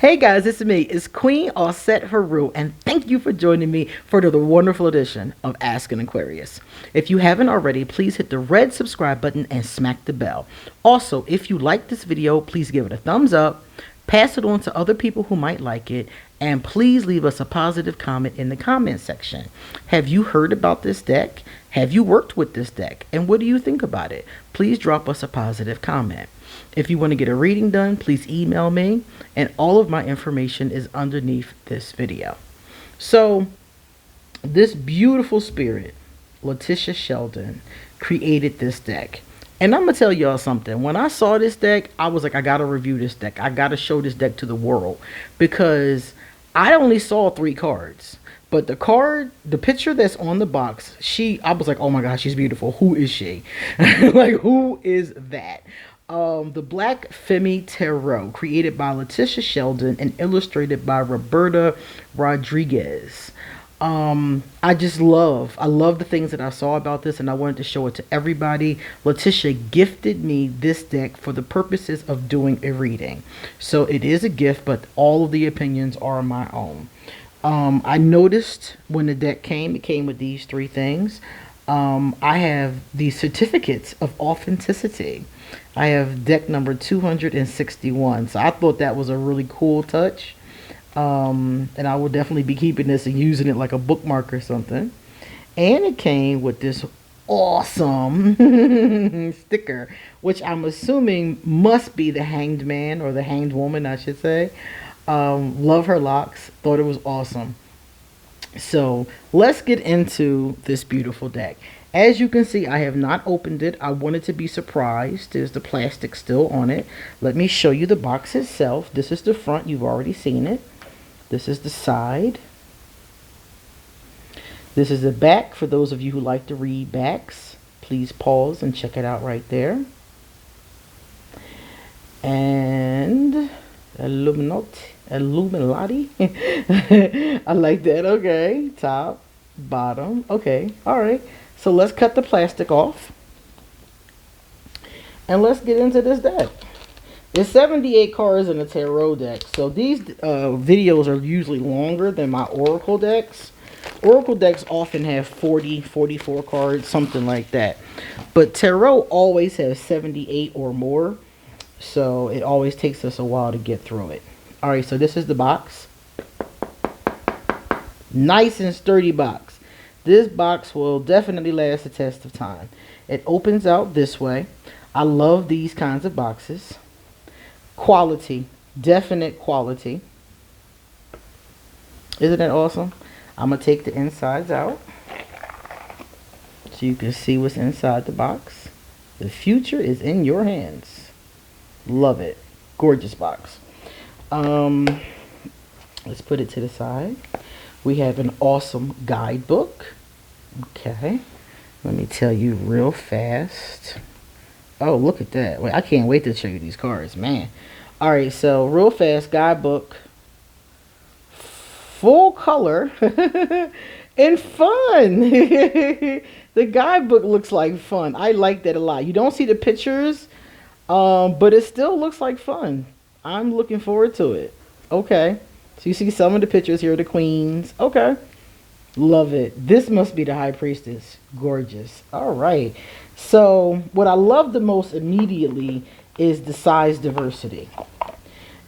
Hey guys, it's me. It's QueenAusetHeru, and thank you for joining me for the wonderful edition of Ask an Aquarius. If you haven't already, please hit the red subscribe button and smack the bell. Also, if you like this video, please give it a thumbs up, pass it on to other people who might like it, and please leave us a positive comment in the comment section. Have you heard about this deck? Have you worked with this deck? And what do you think about it? Please drop us a positive comment. If you want to get a reading done, please email me, and all of my information is underneath this video. So, this beautiful spirit, Letitia Sheldon, created this deck. And I'm going to tell y'all something. When I saw this deck, I was like, I got to review this deck. I got to show this deck to the world. Because I only saw 3 cards. But the picture that's on the box, I was like, oh my gosh, she's beautiful. Who is she? Like, who is that? The Black Femme Tarot, created by Letitia Sheldon and illustrated by Roberta Rodriguez. I love the things that I saw about this, and I wanted to show it to everybody. Letitia gifted me this deck for the purposes of doing a reading. So it is a gift, but all of the opinions are my own. I noticed when the deck came, it came with these 3 things. I have the certificates of authenticity. I have deck number 261. So I thought that was a really cool touch. And I will definitely be keeping this and using it like a bookmark or something. And it came with this awesome sticker, which I'm assuming must be the Hanged Man, or the Hanged Woman, I should say. Love her locks. Thought it was awesome. So let's get into this beautiful deck. As you can see, I have not opened it. I wanted to be surprised. There's the plastic still on it. Let me show you the box itself. This is the front. You've already seen it. This is the side. This is the back. For those of you who like to read backs, please pause and check it out right there. And Illuminati. I like that. Okay. Top, bottom. Okay. All right. So let's cut the plastic off. And let's get into this deck. There's 78 cards in a tarot deck. So these videos are usually longer than my Oracle decks. Oracle decks often have 40, 44 cards, something like that. But tarot always has 78 or more. So it always takes us a while to get through it. Alright, so this is the box. Nice and sturdy box. This box will definitely last the test of time. It opens out this way. I love these kinds of boxes. Quality. Definite quality. Isn't that awesome? I'm going to take the insides out so you can see what's inside the box. The future is in your hands. Love it. Gorgeous box. Let's put it to the side. We have an awesome guidebook. Okay. Let me tell you real fast. Oh, look at that. Wait, I can't wait to show you these cards, man. Alright, so real fast guidebook. Full color and fun. The guidebook looks like fun. I like that a lot. You don't see the pictures, but it still looks like fun. I'm looking forward to it. Okay. So you see some of the pictures here of the queens. Okay. Love it. This must be the High Priestess. Gorgeous. All right. So what I love the most immediately is the size diversity.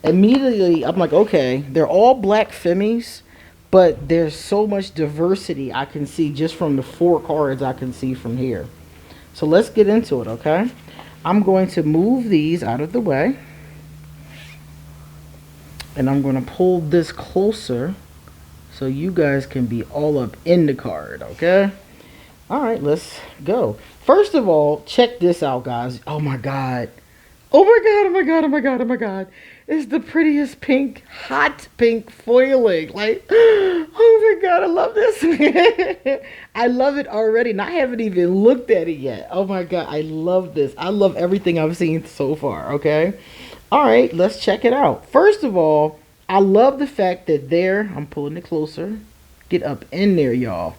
Immediately, I'm like, okay, they're all black femmes, but there's so much diversity I can see just from the 4 cards I can see from here. So let's get into it, okay? I'm going to move these out of the way. And I'm going to pull this closer so you guys can be all up in the card, okay? All right, let's go. First of all, check this out, guys. Oh, my God. Oh, my God, oh, my God, oh, my God, oh, my God. It's the prettiest pink, hot pink foiling. Like, oh, my God, I love this. I love it already, and I haven't even looked at it yet. Oh, my God, I love this. I love everything I've seen so far, okay? All right, let's check it out. First of all, I love the fact that I'm pulling it closer. Get up in there, y'all.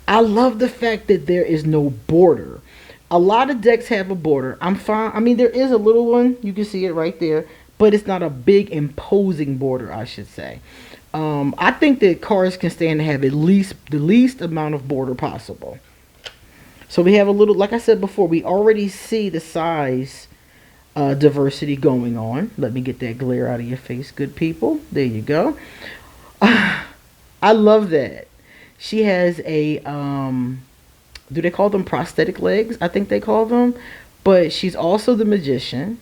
I love the fact that there is no border. A lot of decks have a border. I'm fine. I mean, there is a little one. You can see it right there. but it's not a big imposing border, I should say. I think that cards can stand to have at least the least amount of border possible. So we have a little, like I said before, we already see the size diversity going on. Let me get that glare out of your face, good people. There you go. I love that. She has a, do they call them prosthetic legs? I think they call them. But she's also the magician.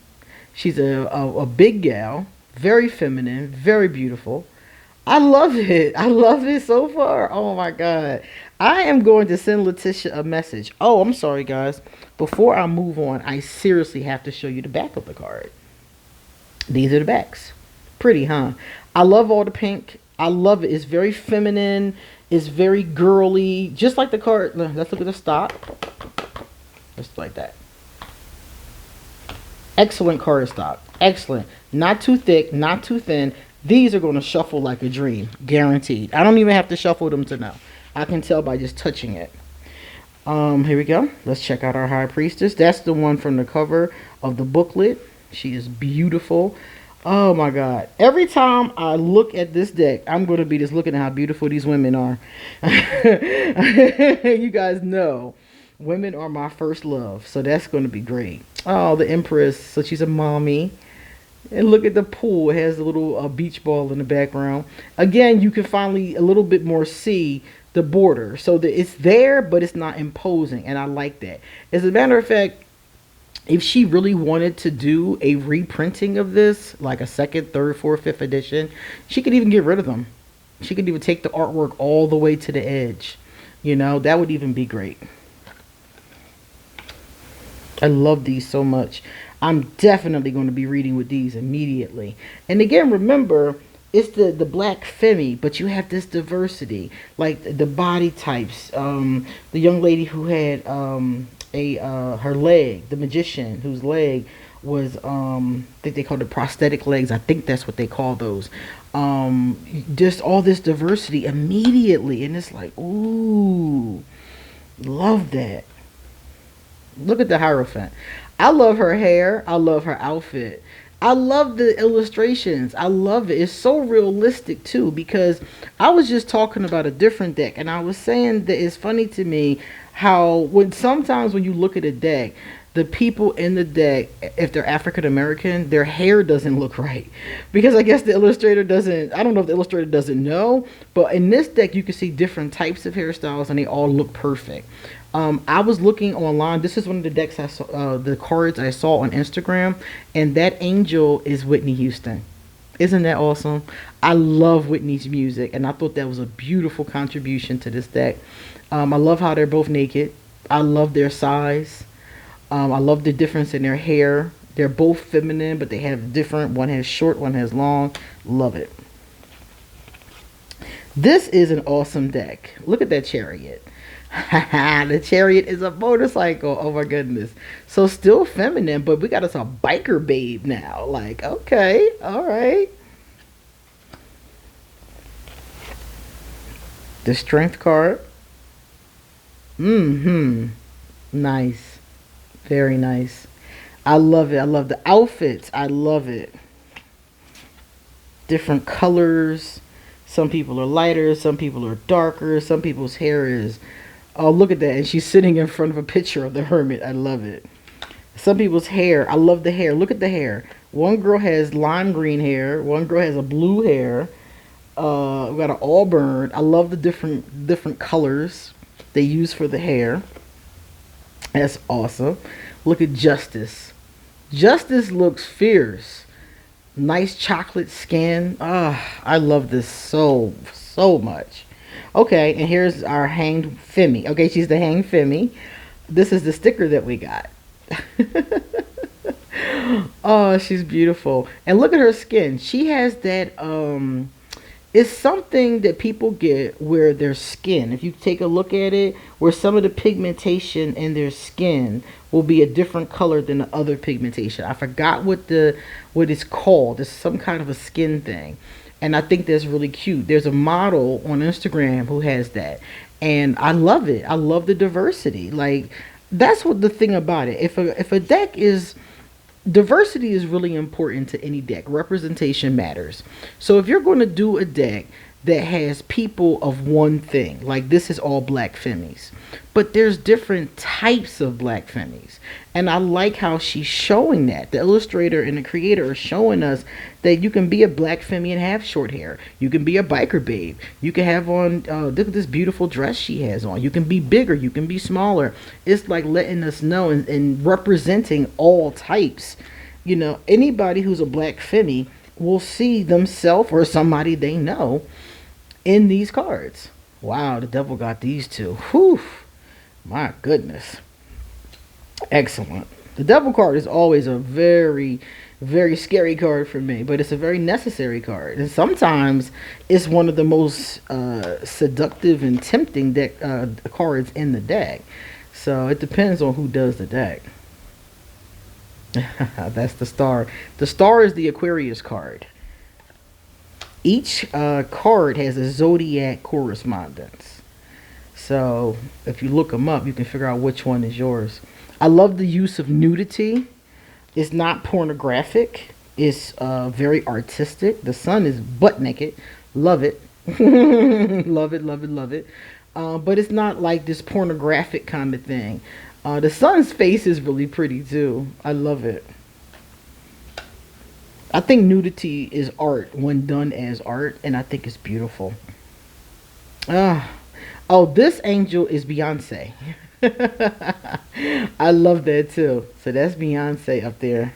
She's a big gal, very feminine, very beautiful. I love it. I love it so far. Oh my God. I am going to send Letitia a message. Oh, I'm sorry, guys. Before I move on, I seriously have to show you the back of the card. These are the backs. Pretty, huh? I love all the pink. I love it. It's very feminine. It's very girly. Just like the card. Let's look at the stock. Just like that. Excellent card stock. Excellent. Not too thick, not too thin. These are going to shuffle like a dream. Guaranteed. I don't even have to shuffle them to know. I can tell by just touching it. Here we go. Let's check out our High Priestess. That's the one from the cover of the booklet. She is beautiful. Oh my God. Every time I look at this deck, I'm going to be just looking at how beautiful these women are. You guys know women are my first love. So that's going to be great. Oh, the Empress. So she's a mommy. And look at the pool. It has a little beach ball in the background. Again, you can finally a little bit more see the border. So that it's there, but it's not imposing. And I like that. As a matter of fact, if she really wanted to do a reprinting of this, like a second, third, fourth, fifth edition, she could even get rid of them. She could even take the artwork all the way to the edge. You know, that would even be great. I love these so much. I'm definitely going to be reading with these immediately. And again, remember, it's the black Femme, but you have this diversity. Like the body types. The young lady who had her leg, the magician whose leg was I think they called it prosthetic legs. I think that's what they call those. Just all this diversity immediately, and it's like, ooh, love that. Look at the Hierophant. I love her hair. I love her outfit. I love the illustrations. I love it. It's so realistic too, because I was just talking about a different deck, and I was saying that it's funny to me how sometimes when you look at a deck, the people in the deck, if they're African American, their hair doesn't look right. Because I guess the illustrator doesn't, I don't know if the illustrator doesn't know, but in this deck you can see different types of hairstyles and they all look perfect. I was looking online. This is one of the decks I saw, the cards I saw on Instagram, and that angel is Whitney Houston. Isn't that awesome? I love Whitney's music, and I thought that was a beautiful contribution to this deck. I love how they're both naked. I love their size. I love the difference in their hair. They're both feminine, but they have different. One has short, one has long. Love it. This is an awesome deck. Look at that Chariot. The Chariot is a motorcycle. Oh my goodness. So still feminine, but we got us a biker babe now. Like, okay, all right. The Strength card. Nice. Very nice. I love it. I love the outfits. I love it. Different colors. Some people are lighter. Some people are darker. Some people's hair is... Oh, look at that. And she's sitting in front of a picture of the Hermit. I love it. Some people's hair. I love the hair. Look at the hair. One girl has lime green hair. One girl has a blue hair. We got an auburn. I love the different colors they use for the hair. That's awesome. Look at Justice. Justice looks fierce. Nice chocolate skin. Ah, I love this so much. Okay, and here's our hanged Femme. Okay, she's the hanged Femme. This is the sticker that we got. Oh, she's beautiful. And look at her skin. She has that, it's something that people get where their skin, if you take a look at it, where some of the pigmentation in their skin will be a different color than the other pigmentation. I forgot what it's called. It's some kind of a skin thing. And I think that's really cute. There's a model on Instagram who has that. And I love it. I love the diversity. Like, that's what the thing about it. If a deck is diversity is really important to any deck. Representation matters. So if you're going to do a deck that has people of one thing, like this is all black femmies, but there's different types of black femmies. And I like how she's showing that. The illustrator and the creator are showing us that you can be a black femme and have short hair. You can be a biker babe. You can have on, look at this beautiful dress she has on. You can be bigger. You can be smaller. It's like letting us know and representing all types. You know, anybody who's a black femme will see themselves or somebody they know in these cards. Wow, the devil got these two. Whew. My goodness. Excellent. The devil card is always a very, very scary card for me, but it's a very necessary card. And sometimes it's one of the most seductive and tempting deck cards in the deck. So it depends on who does the deck. That's the star. The star is the Aquarius card. Each card has a zodiac correspondence. So if you look them up, you can figure out which one is yours. I love the use of nudity. It's not pornographic. It's very artistic. The sun is butt naked. Love it. Love it, love it, love it. But it's not like this pornographic kind of thing. The sun's face is really pretty too. I love it. I think nudity is art when done as art, and I think it's beautiful. Oh, this angel is Beyonce. I love that too. So that's Beyonce up there.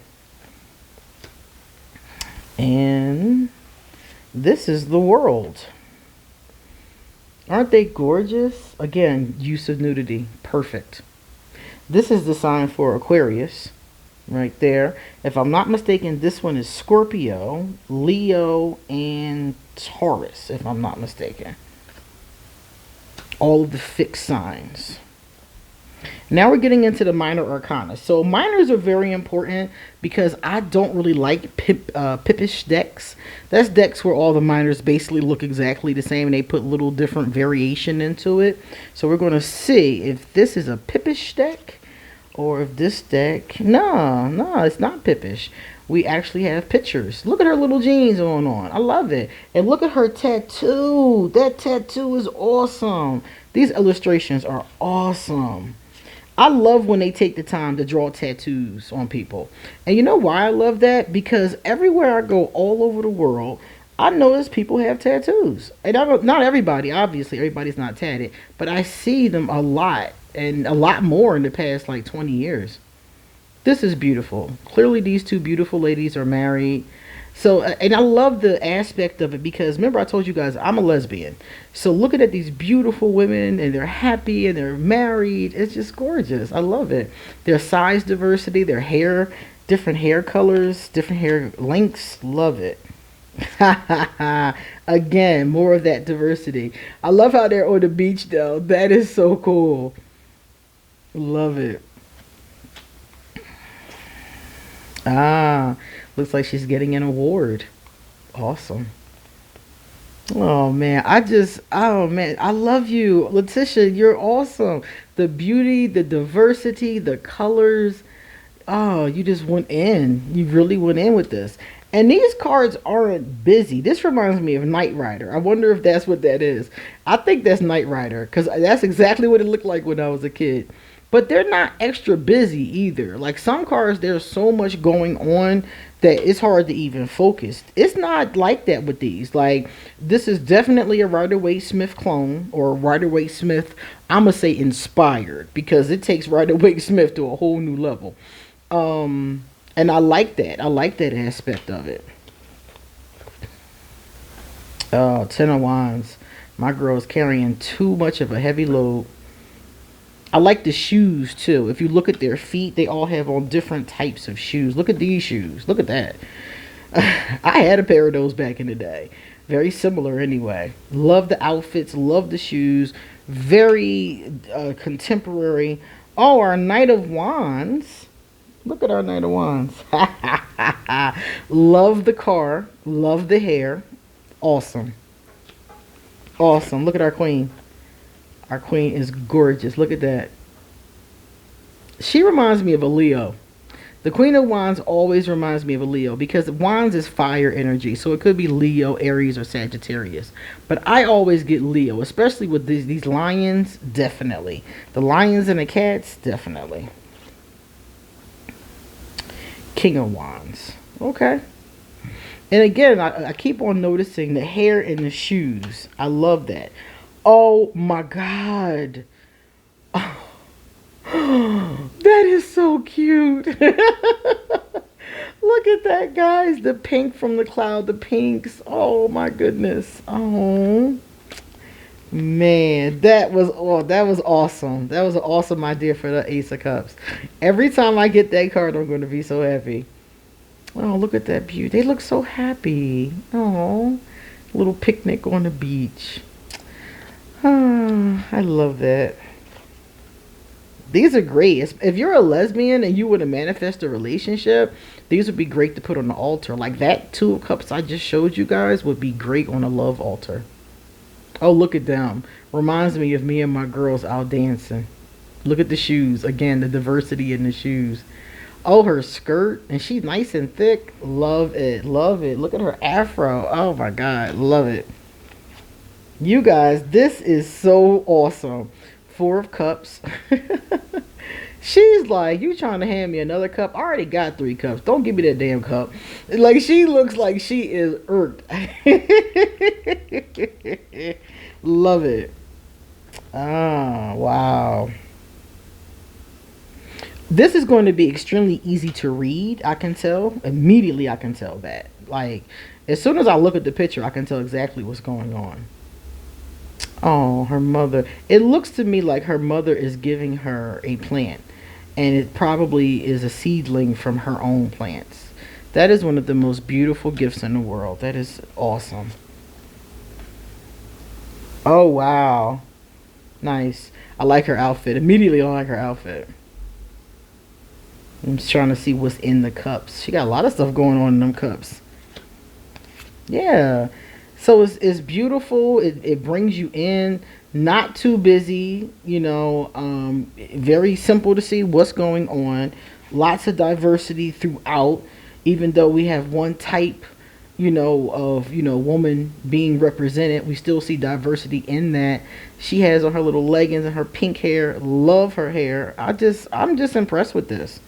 And this is the world. Aren't they gorgeous? Again, use of nudity. Perfect. This is the sign for Aquarius. Right there. If I'm not mistaken, this one is Scorpio, Leo, and Taurus, if I'm not mistaken. All of the fixed signs. Now we're getting into the minor arcana. So minors are very important because I don't really like pippish decks. That's decks where all the minors basically look exactly the same and they put little different variation into it. So we're going to see if this is a pippish deck. Or if this deck, no, it's not pippish. We actually have pictures. Look at her little jeans on. I love it. And look at her tattoo. That tattoo is awesome. These illustrations are awesome. I love when they take the time to draw tattoos on people. And you know why I love that? Because everywhere I go all over the world, I notice people have tattoos. And not everybody, obviously. Everybody's not tatted. But I see them a lot. And a lot more in the past like 20 years. This is beautiful. Clearly these two beautiful ladies are married. So, and I love the aspect of it because remember I told you guys I'm a lesbian. So looking at these beautiful women and they're happy and they're married, it's just gorgeous. I love it. Their size diversity, their hair, different hair colors, different hair lengths, love it. Again, more of that diversity. I love how they're on the beach though. That is so cool. Love it. Looks like she's getting an award. Awesome. Oh man, I love you, Letitia. You're awesome. The beauty, the diversity, the colors. Oh, you just went in. You really went in with this. And these cards aren't busy. This reminds me of Knight Rider. I wonder if that's what that is. I think that's Knight Rider because that's exactly what it looked like when I was a kid. But they're not extra busy either. Like some cards, there's so much going on that it's hard to even focus. It's not like that with these. Like this is definitely a Rider-Waite-Smith clone or Rider-Waite-Smith, I'm going to say inspired because it takes Rider-Waite-Smith to a whole new level. And I like that. I like that aspect of it. Oh, 10 of Wands. My girl is carrying too much of a heavy load. I like the shoes too. If you look at their feet, they all have on different types of shoes. Look at these shoes. Look at that. I had a pair of those back in the day. Very similar anyway. Love the outfits. Love the shoes. Very contemporary. Oh, our Knight of Wands. Look at our Knight of Wands. Love the car. Love the hair. Awesome. Awesome. Look at our queen. Our queen is gorgeous. Look at that. She reminds me of a Leo. The Queen of Wands always reminds me of a Leo because Wands is fire energy. So it could be Leo, Aries, or Sagittarius. But I always get Leo, especially with these lions, definitely. The lions and the cats, definitely. King of Wands. Okay. And again, I keep on noticing the hair and the shoes. I love that. Oh my God. That is so cute. Look at that, guys. The pink from the cloud, the pinks. Oh my goodness. Oh man, that was awesome. That was an awesome idea for the Ace of Cups. Every time I get that card, I'm going to be so happy. Oh, look at that beauty. They look so happy. Oh, little picnic on the beach. Oh, I love that. These are great. If you're a lesbian and you want to manifest a relationship, these would be great to put on the altar. Like that Two of Cups I just showed you guys would be great on a love altar. Oh, look at them. Reminds me of me and my girls out dancing. Look at the shoes. Again, the diversity in the shoes. Oh, her skirt. And she's nice and thick. Love it. Love it. Look at her afro. Oh, my God. Love it. You guys, this is so awesome. Four of Cups. She's like, you trying to hand me another cup? I already got 3 cups. Don't give me that damn cup. Like, she looks like she is irked. Love it. Ah, wow. This is going to be extremely easy to read. I can tell. Immediately I can tell that. Like, as soon as I look at the picture, I can tell exactly what's going on. Oh, her mother. It looks to me like her mother is giving her a plant. And it probably is a seedling from her own plants. That is one of the most beautiful gifts in the world. That is awesome. Oh, wow. Nice. I like her outfit. Immediately I like her outfit. I'm just trying to see what's in the cups. She got a lot of stuff going on in them cups. Yeah. So it's beautiful. It brings you in. Not too busy, you know, very simple to see what's going on. Lots of diversity throughout, even though we have one type, you know, of, you know, woman being represented. We still see diversity in that. She has on her little leggings and her pink hair. Love her hair. I'm just impressed with this.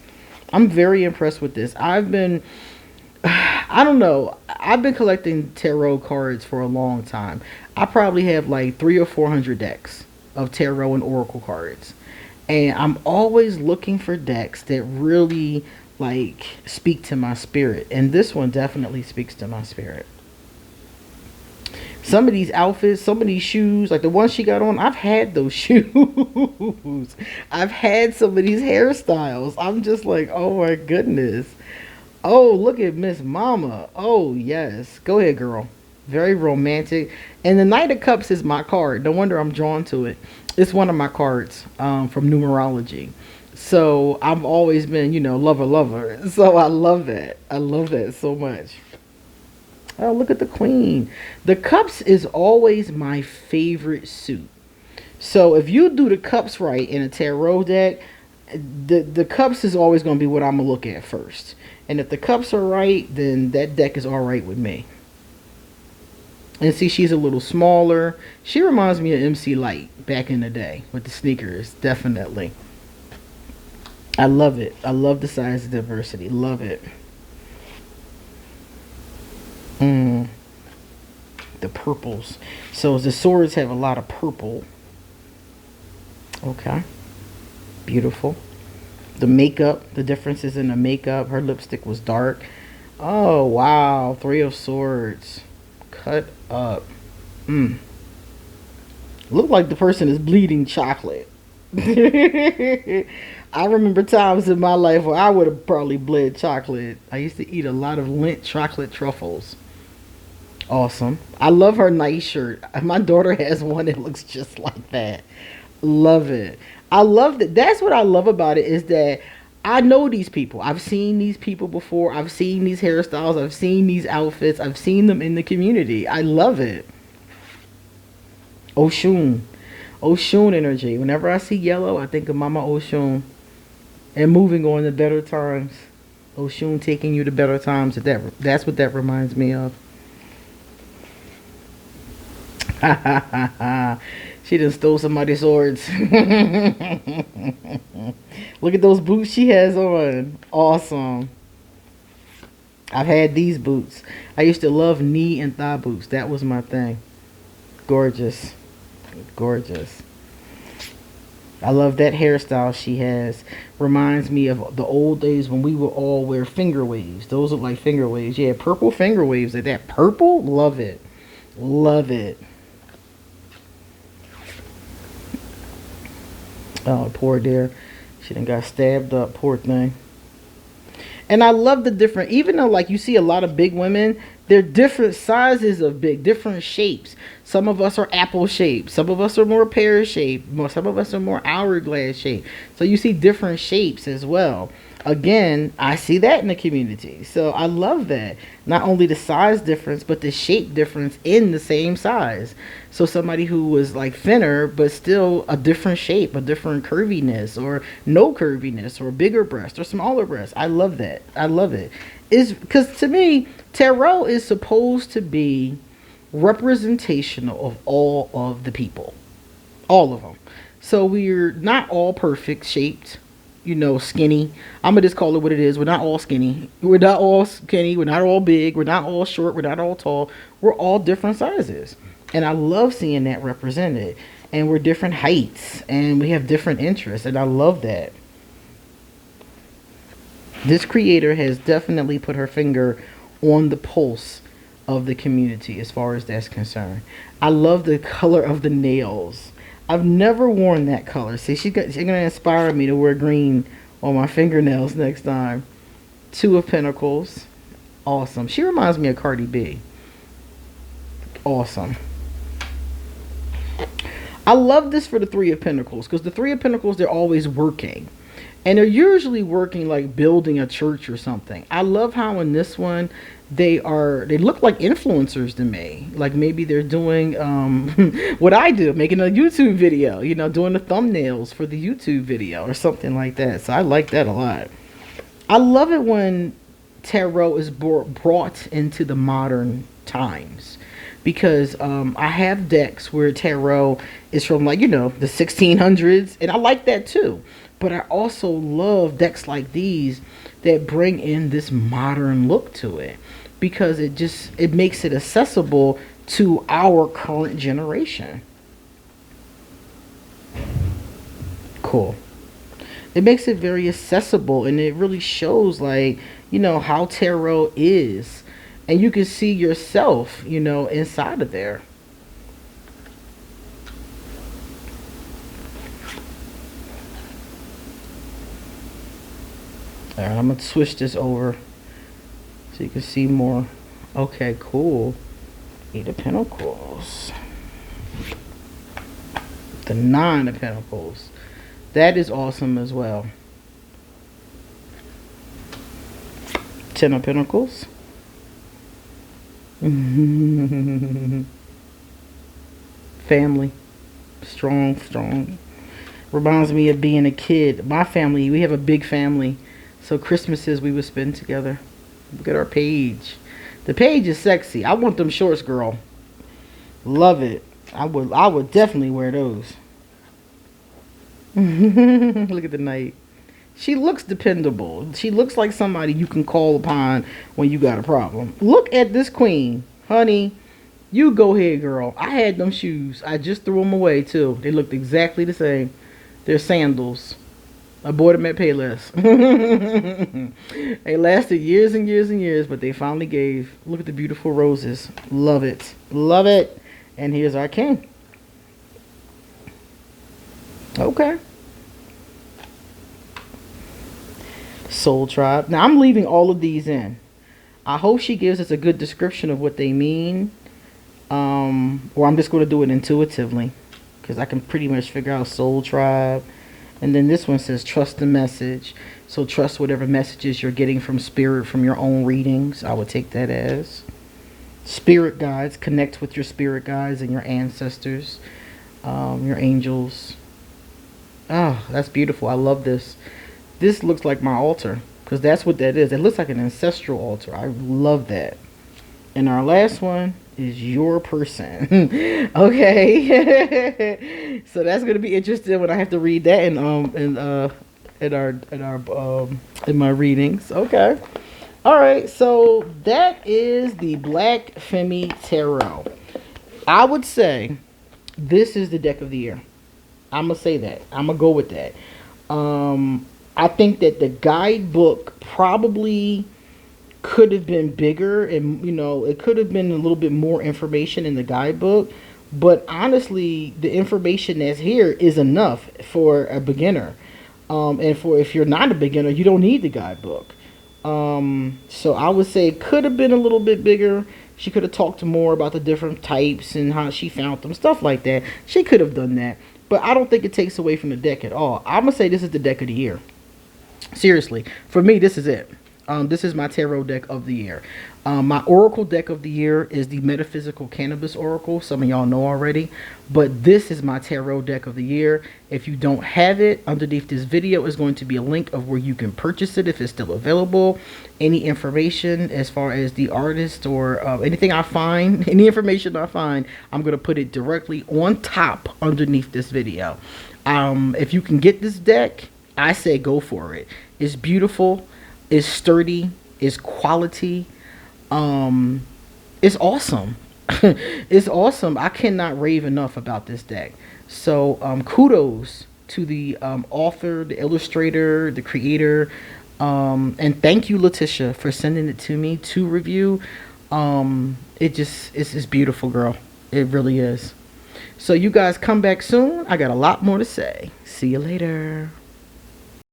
I'm very impressed with this. I don't know. I've been collecting tarot cards for a long time. I probably have like 300 or 400 decks of tarot and oracle cards. And I'm always looking for decks that really like speak to my spirit. And this one definitely speaks to my spirit. Some of these outfits, some of these shoes, like the one she got on, I've had those shoes. I've had some of these hairstyles. I'm just like, oh my goodness. Oh, look at Miss Mama. Oh, yes. Go ahead, girl. Very romantic. And the Knight of Cups is my card. No wonder I'm drawn to it. It's one of my cards from numerology. So I've always been, you know, lover. So I love that. I love that so much. Oh, look at the Queen. The Cups is always my favorite suit. So if you do the Cups right in a tarot deck, the Cups is always going to be what I'm going to look at first. And if the Cups are right, then that deck is all right with me. And see, she's a little smaller. She reminds me of MC Light back in the day with the sneakers. Definitely. I love it. I love the size diversity. Love it. The purples. So the swords have a lot of purple. Okay. Beautiful. The makeup, the differences in the makeup. Her lipstick was dark. Oh, wow. 3 of Swords. Cut up. Look like the person is bleeding chocolate. I remember times in my life where I would have probably bled chocolate. I used to eat a lot of Lindt chocolate truffles. Awesome. I love her nice shirt. My daughter has one that looks just like that. Love it. I love that. That's what I love about it, is that I know these people. I've seen these people before. I've seen these hairstyles. I've seen these outfits. I've seen them in the community. I love it. Oshun. Oshun energy. Whenever I see yellow, I think of Mama Oshun. And moving on to better times. Oshun taking you to better times. That's what that reminds me of. She done stole somebody's swords. Look at those boots she has on. Awesome. I've had these boots. I used to love knee and thigh boots. That was my thing. Gorgeous. Gorgeous. I love that hairstyle she has. Reminds me of the old days when we would all wear finger waves. Those look like finger waves. Yeah, purple finger waves. Like that purple? Love it. Love it. Oh, poor dear. She done got stabbed up. Poor thing. And I love the different, even though like you see a lot of big women, they're different sizes of big, different shapes. Some of us are apple shaped. Some of us are more pear shaped. Some of us are more hourglass shaped. So you see different shapes as well. Again, I see that in the community. So I love that. Not only the size difference, but the shape difference in the same size. So somebody who was like thinner, but still a different shape, a different curviness, or no curviness, or bigger breast, or smaller breast. I love that. I love it. Is because to me, tarot is supposed to be representational of all of the people. All of them. So we're not all perfect shaped. You know, skinny. I'm gonna just call it what it is. We're not all skinny. We're not all skinny. We're not all big. We're not all short. We're not all tall. We're all different sizes. And I love seeing that represented. And we're different heights. And we have different interests. And I love that. This creator has definitely put her finger on the pulse of the community as far as that's concerned. I love the color of the nails. I've never worn that color. See, she's going to inspire me to wear green on my fingernails next time. Two of Pentacles. Awesome. She reminds me of Cardi B. Awesome. I love this for the Three of Pentacles, because the Three of Pentacles, they're always working. And they're usually working like building a church or something. I love how in this one, they look like influencers to me. Like maybe they're doing what I do, making a YouTube video, you know, doing the thumbnails for the YouTube video or something like that. So I like that a lot. I love it when tarot is brought into the modern times. Because I have decks where tarot is from, like, you know, the 1600s. And I like that too. But I also love decks like these that bring in this modern look to it. Because it makes it accessible to our current generation. Cool. It makes it very accessible. And it really shows, like, you know, how tarot is. And you can see yourself, you know, inside of there. All right, I'm going to switch this over so you can see more. Okay, cool. Eight of Pentacles. The Nine of Pentacles. That is awesome as well. Ten of Pentacles. Family. Strong. Reminds me of being a kid. My family, we have a big family. So Christmases we would spend together. Look at our page. The page is sexy. I want them shorts, girl. Love it. I would definitely wear those. Look at the Knight. She looks dependable. She looks like somebody you can call upon when you got a problem. Look at this queen. Honey, you go ahead, girl. I had them shoes. I just threw them away, too. They looked exactly the same. They're sandals. I bought them at Payless. They lasted years and years and years, but they finally gave. Look at the beautiful roses. Love it. Love it. And here's our king. Okay. Soul Tribe. Now, I'm leaving all of these in. I hope she gives us a good description of what they mean. Or I'm just going to do it intuitively. Because I can pretty much figure out Soul Tribe. And then this one says trust the message. So trust whatever messages you're getting from spirit from your own readings. I would take that as. Spirit guides. Connect with your spirit guides and your ancestors. Your angels. Oh, that's beautiful. I love this. This looks like my altar. because that's what that is. It looks like an ancestral altar. I love that. And our last one is your person. Okay. So that's gonna be interesting when I have to read that in my readings. Okay. All right. So that is the Black Femme Tarot. I would say this is the deck of the year. I'm gonna say that. I'm gonna go with that. I think that the guidebook probably could have been bigger, and it could have been a little bit more information in the guidebook. But honestly, the information that's here is enough for a beginner. And for if you're not a beginner, you don't need the guidebook. So I would say it could have been a little bit bigger. She could have talked more about the different types and how she found them, stuff like that. She could have done that. But I don't think it takes away from the deck at all. I'm going to say this is the deck of the year. Seriously. For me, this is it. This is my tarot deck of the year. My oracle deck of the year is the Metaphysical Cannabis Oracle. Some of y'all know already. But this is my tarot deck of the year. If you don't have it, underneath this video is going to be a link of where you can purchase it if it's still available. Any information as far as the artist or anything I find, any information I find, I'm going to put it directly on top underneath this video. If you can get this deck, I say go for it. It's beautiful. It's sturdy. It's quality. It's awesome. It's awesome. I cannot rave enough about this deck. So kudos to the author, the illustrator, the creator, and thank you, Letitia, for sending it to me to review. It's beautiful, girl. It really is. So you guys come back soon. I got a lot more to say. See you later.